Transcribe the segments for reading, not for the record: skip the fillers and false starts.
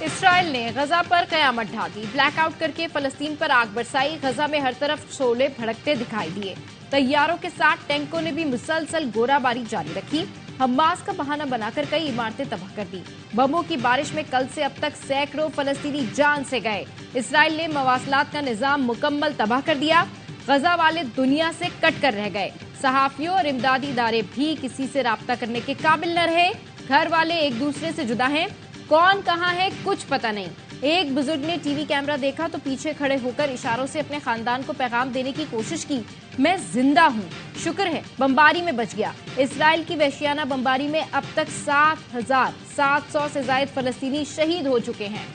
Israel ने गजा पर कयामत ढा दी। ब्लैकआउट करके फलस्तीन पर आग बरसाई। गजा में हर तरफ शोले भड़कते दिखाई दिए। तैयारों के साथ टैंकों ने भी मुसलसल गोलाबारी जारी रखी। हमास का बहाना बनाकर कई इमारतें तबाह कर दी। बमों की बारिश में कल से अब तक सैकड़ों फलस्तीनी जान से गए। इसराइल ने मवासलात का निजाम मुकम्मल तबाह कर दिया। गजा वाले दुनिया से कट कर रह गए। सहाफियों और इमदादी इदारे भी किसी से राब्ता करने के काबिल न रहे। घर वाले एक दूसरे से जुदा हैं। कौन कहाँ है कुछ पता नहीं। एक बुजुर्ग ने टीवी कैमरा देखा तो पीछे खड़े होकर इशारों से अपने खानदान को पैगाम देने की कोशिश की, मैं जिंदा हूँ, शुक्र है बमबारी में बच गया। इसराइल की वहशियाना बमबारी में अब तक 7,700 से ज्यादा फलस्तीनी शहीद हो चुके हैं।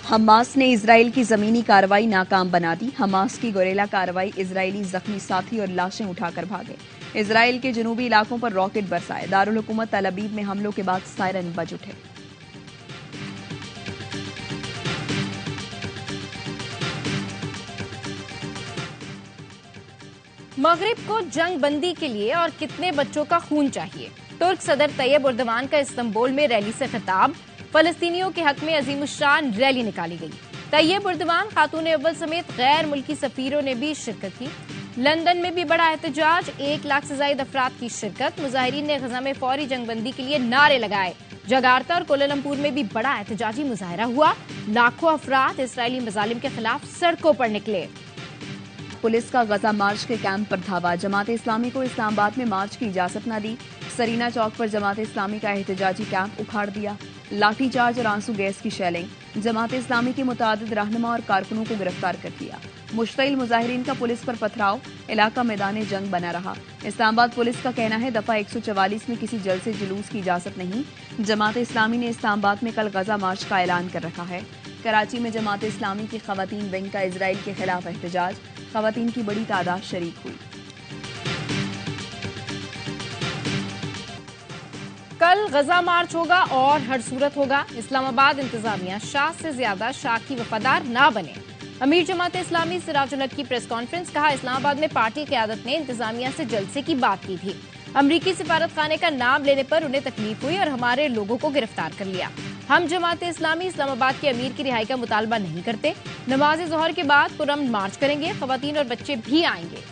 हमास ने इजराइल की जमीनी कार्रवाई नाकाम बना दी। हमास की गोरेला कार्रवाई, इजरायली जख्मी साथी और लाशें उठाकर भागे। इजराइल के जनूबी इलाकों पर रॉकेट बरसाए। दारुल हुकूमत तल अबीब में हमलों के बाद सायरन बज उठे। मगरिब को जंग बंदी के लिए और कितने बच्चों का खून चाहिए। तुर्क सदर तैयब उर्दवान का इस्तांबुल में रैली से खिताब। फलस्तीनियों के हक में अजीमुशान रैली निकाली गई। तैयब उर्दवान, खातून अव्वल समेत गैर मुल्की सफीरों ने भी शिरकत की। लंदन में भी बड़ा एहतजाज, 1 लाख से ज्यादा अफराद की शिरकत। मुजाहिरीन ने गजा में फौरी जंगबंदी के लिए नारे लगाए। जगार्ता और कोलालमपुर में भी बड़ा एहतजाजी मुजाहरा हुआ। लाखों अफराद इसराइली मजालिम के खिलाफ सड़कों पर निकले। पुलिस का गजा मार्च के कैंप पर धावा। जमात इस्लामी को इस्लामाबाद में मार्च की इजाजत न दी। सरीना चौक पर जमात इस्लामी का एहतजाजी कैंप उखाड़ दिया। लाठीचार्ज और आंसू गैस की शेलिंग। जमात इस्लामी के मुतादिद रहनुमा और कारकुनों को गिरफ्तार कर लिया। मुश्तइल मुजाहिरीन का पुलिस पर पथराव, इलाका मैदान जंग बना रहा। इस्लामाबाद पुलिस का कहना है दफा 144 में किसी जलसे जुलूस की इजाजत नहीं। जमात इस्लामी ने इस्लामाबाद में कल गजा मार्च का ऐलान कर रखा है। कराची में जमात इस्लामी की खवातीन विंग का इजराइल के खिलाफ एहतजाज। खवातीन की बड़ी तादाद शरीक हुई। कल गजा मार्च होगा और हर सूरत होगा। इस्लामाबाद इंतजामिया शाह से ज्यादा शाह की वफादार ना बने। अमीर जमात इस्लामी सिराजुल हक की प्रेस कॉन्फ्रेंस। कहा, इस्लामाबाद में पार्टी क़यादत ने इंतजामिया से जलसे की बात की थी। अमरीकी सिफारत खाने का नाम लेने पर उन्हें तकलीफ हुई और हमारे लोगों को गिरफ्तार कर लिया। हम जमात इस्लामी इस्लामाबाद के अमीर की रिहाई का मुतालबा नहीं करते। नमाज ज़ोहर के बाद पुरअमन मार्च करेंगे। खवातीन और बच्चे भी आएंगे।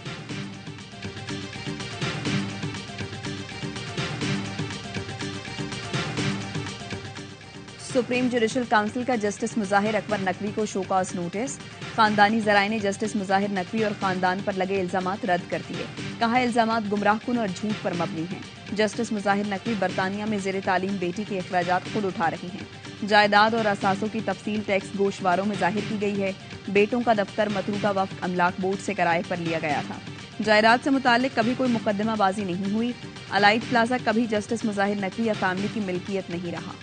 सुप्रीम जुडिशल काउंसिल का जस्टिस मुजाहिर अकबर नकवी को शोकॉज नोटिस। खानदानी जराए ने जस्टिस मुजाहिर नकवी और खानदान पर लगे इल्जामात रद्द कर दिए। कहा, इल्जामात गुमराहकुन और झूठ पर मबनी हैं। जस्टिस मुजाहिर नकवी बरतानिया में ज़ेरे तालीम बेटी के अखराजात खुद उठा रही हैं। जायदाद और असासों की तफसील टैक्स गोशवारों में जाहिर की गई है। बेटों का दफ्तर मतरूका वक्त अमलाक बोर्ड से किराए पर लिया गया था। जायदाद से मुताल्लिक कभी कोई मुकदमाबाजी नहीं हुई। अलाइट प्लाजा कभी जस्टिस मुजाहिर नकवी या फैमिली की मिल्कियत नहीं रहा।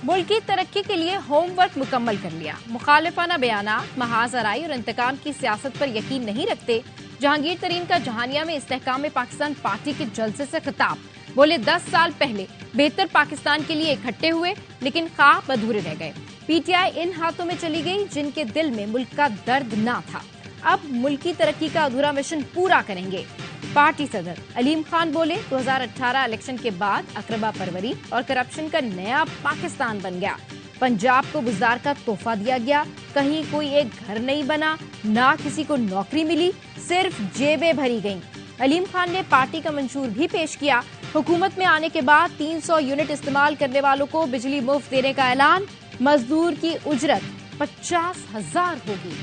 मुल्क की तरक्की के लिए होमवर्क मुकम्मल कर लिया। मुखालिफाना बयानात, महाजराई और इंतकाम की सियासत पर यकीन नहीं रखते। जहांगीर तरीन का जहानिया में इस्तेहकाम पाकिस्तान पार्टी के जलसे से खिताब। बोले, 10 साल पहले बेहतर पाकिस्तान के लिए इकट्ठे हुए लेकिन ख्वाब अधूरे रह गए। पीटीआई इन हाथों में चली गई जिनके दिल में मुल्क का दर्द ना था। अब मुल्क की तरक्की का अधूरा मिशन पूरा करेंगे। पार्टी सदर अलीम खान बोले, 2018 इलेक्शन के बाद अकरबा परवरी और करप्शन का नया पाकिस्तान बन गया। पंजाब को बुज़दार का तोहफा दिया गया। कहीं कोई एक घर नहीं बना, ना किसी को नौकरी मिली, सिर्फ जेबें भरी गईं। अलीम खान ने पार्टी का मंशूर भी पेश किया। हुकूमत में आने के बाद 300 यूनिट इस्तेमाल करने वालों को बिजली मुफ्त देने का ऐलान। मजदूर की उजरत 50,000 होगी।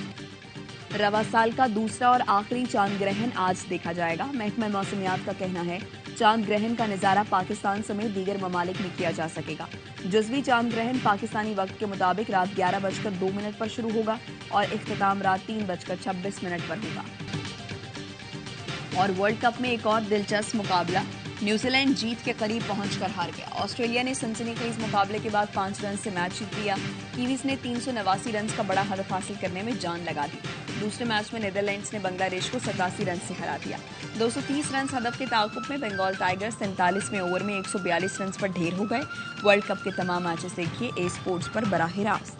रवा साल का दूसरा और आखिरी चांद ग्रहण आज देखा जाएगा। महकमा मौसमियात का कहना है चांद ग्रहण का नजारा पाकिस्तान समेत दीगर ममालिक में किया जा सकेगा। जुज़वी चांद ग्रहण पाकिस्तानी वक्त के मुताबिक रात 11:02 पर शुरू होगा और इख्तिताम रात 3:26 पर होगा। और वर्ल्ड कप में एक और दिलचस्प मुकाबला। न्यूजीलैंड जीत के करीब पहुंचकर हार गया। ऑस्ट्रेलिया ने सनसनीखेज मुकाबले के बाद 5 रन से मैच जीत लिया। कीवीज ने 389 रन का बड़ा हदफ हासिल करने में जान लगा दी। दूसरे मैच में नीदरलैंड्स ने बांग्लादेश को 87 रन से हरा दिया। 230 रन हदफ के ताक़ुब में बंगाल टाइगर्स 47वें ओवर में 142 रन पर ढेर हो गए। वर्ल्ड कप के तमाम मैचेस देखिए ए स्पोर्ट्स पर बराह रास्त।